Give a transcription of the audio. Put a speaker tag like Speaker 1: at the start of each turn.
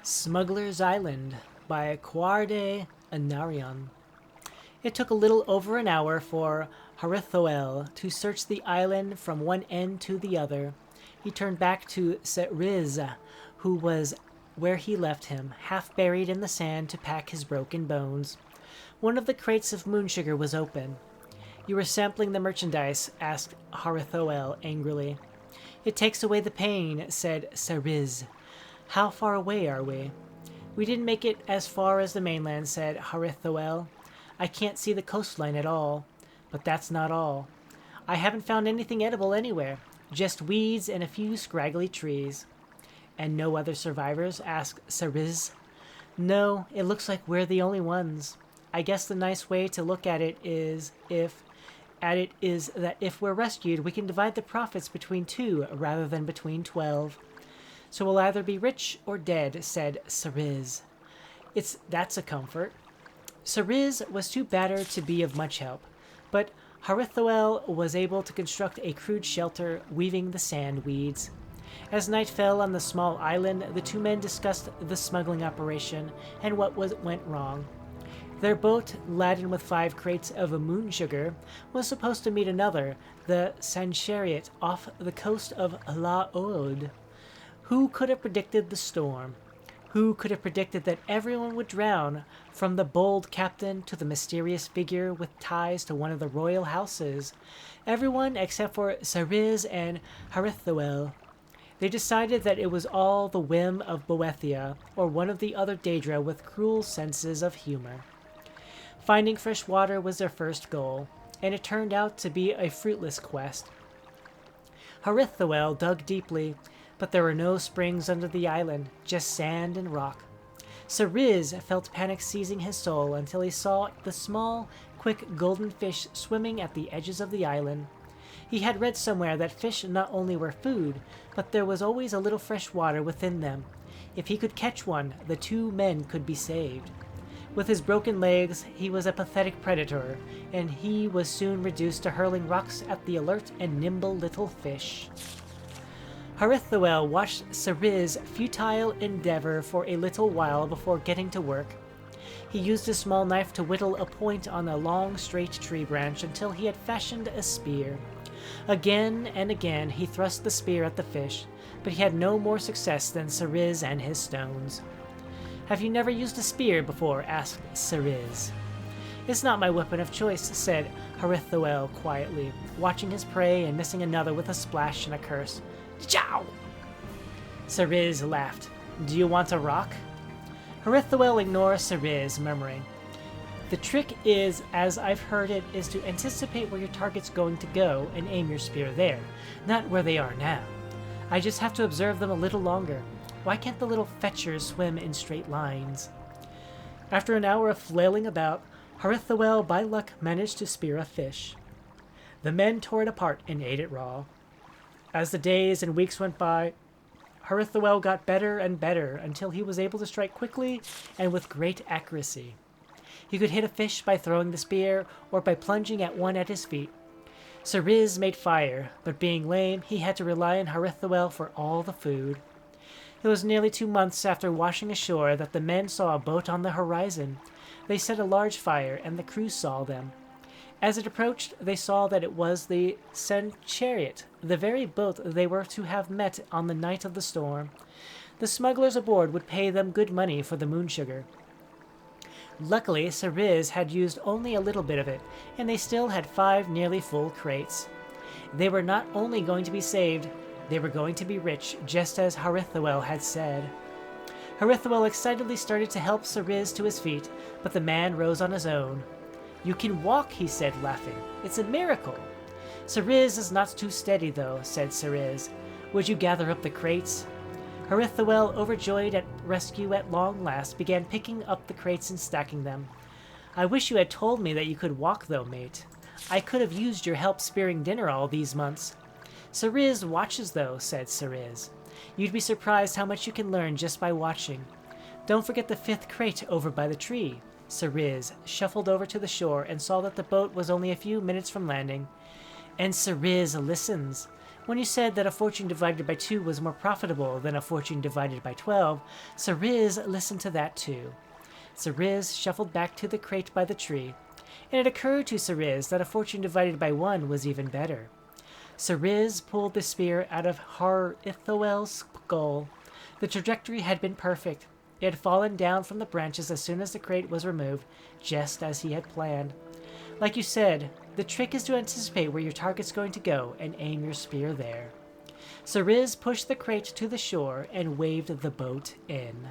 Speaker 1: Smuggler's Island by Quarde Anarion. It took a little over an hour for Harithoel to search the island from one end to the other. He turned back to Seriz, who was where he left him, half buried in the sand to pack his broken bones. One of the crates of moon sugar was open. "You were sampling the merchandise?" asked Harithoel angrily. "It takes away the pain," said Seriz. "How far away are we?" "We didn't make it as far as the mainland," said Harithoel. "I can't see the coastline at all. But that's not all. I haven't found anything edible anywhere. Just weeds and a few scraggly trees." "And no other survivors?" asked Seriz. "No, it looks like we're the only ones. I guess the nice way to look at it is that if we're rescued, we can divide the profits between 2 rather than between 12. So we'll either be rich or dead," said Seriz. That's a comfort." Seriz was too battered to be of much help, but Harithoel was able to construct a crude shelter, weaving the sand weeds. As night fell on the small island, the two men discussed the smuggling operation and what went wrong. Their boat, laden with 5 crates of moon sugar, was supposed to meet another, the Sand Chariot, off the coast of La Oude. Who could have predicted the storm? Who could have predicted that everyone would drown, from the bold captain to the mysterious figure with ties to one of the royal houses? Everyone except for Seriz and Harithoel. They decided that it was all the whim of Boethia, or one of the other Daedra with cruel senses of humor. Finding fresh water was their first goal, and it turned out to be a fruitless quest. Harithoel dug deeply, but there were no springs under the island, just sand and rock. Seriz felt panic seizing his soul until he saw the small, quick golden fish swimming at the edges of the island. He had read somewhere that fish not only were food, but there was always a little fresh water within them. If he could catch one, the 2 men could be saved. With his broken legs, he was a pathetic predator, and he was soon reduced to hurling rocks at the alert and nimble little fish. Harithoel watched Seriz's futile endeavor for a little while before getting to work. He used a small knife to whittle a point on a long, straight tree branch until he had fashioned a spear. Again and again he thrust the spear at the fish, but he had no more success than Seriz and his stones. "Have you never used a spear before?" asked Seriz. "It's not my weapon of choice," said Harithoel quietly, watching his prey and missing another with a splash and a curse. "Chow!" Seriz laughed. "Do you want a rock?" Harithoel ignored Seriz, murmuring, "The trick is, as I've heard it, is to anticipate where your target's going to go and aim your spear there, not where they are now. I just have to observe them a little longer. Why can't the little fetchers swim in straight lines?" After an hour of flailing about, Harithoel by luck managed to spear a fish. The men tore it apart and ate it raw. As the days and weeks went by, Harithoel got better and better until he was able to strike quickly and with great accuracy. He could hit a fish by throwing the spear or by plunging at one at his feet. Seriz made fire, but being lame, he had to rely on Harithoel for all the food. It was nearly 2 months after washing ashore that the men saw a boat on the horizon. They set a large fire, and the crew saw them. As it approached, they saw that it was the Sand Chariot, the very boat they were to have met on the night of the storm. The smugglers aboard would pay them good money for the moon sugar. Luckily, Seriz had used only a little bit of it, and they still had 5 nearly full crates. They were not only going to be saved, they were going to be rich, just as Harithoel had said. Harithoel excitedly started to help Seriz to his feet, but the man rose on his own. "You can walk," he said, laughing. "It's a miracle." "Seriz is not too steady, though," said Seriz. "Would you gather up the crates?" Harithoel, overjoyed at rescue at long last, began picking up the crates and stacking them. "I wish you had told me that you could walk, though, mate. I could have used your help spearing dinner all these months." "Seriz watches, though," said Seriz. "You'd be surprised how much you can learn just by watching. Don't forget the 5th crate over by the tree." Seriz shuffled over to the shore and saw that the boat was only a few minutes from landing. "And Seriz listens. When you said that a fortune divided by 2 was more profitable than a fortune divided by 12, Ceriz listened to that too. Ceriz shuffled back to the crate by the tree, and it occurred to Ceriz that a fortune divided by 1 was even better. Ceriz pulled the spear out of Harithoel's skull. The trajectory had been perfect. It had fallen down from the branches as soon as the crate was removed, just as he had planned. Like you said, the trick is to anticipate where your target's going to go and aim your spear there. Ceriz pushed the crate to the shore and waved the boat in.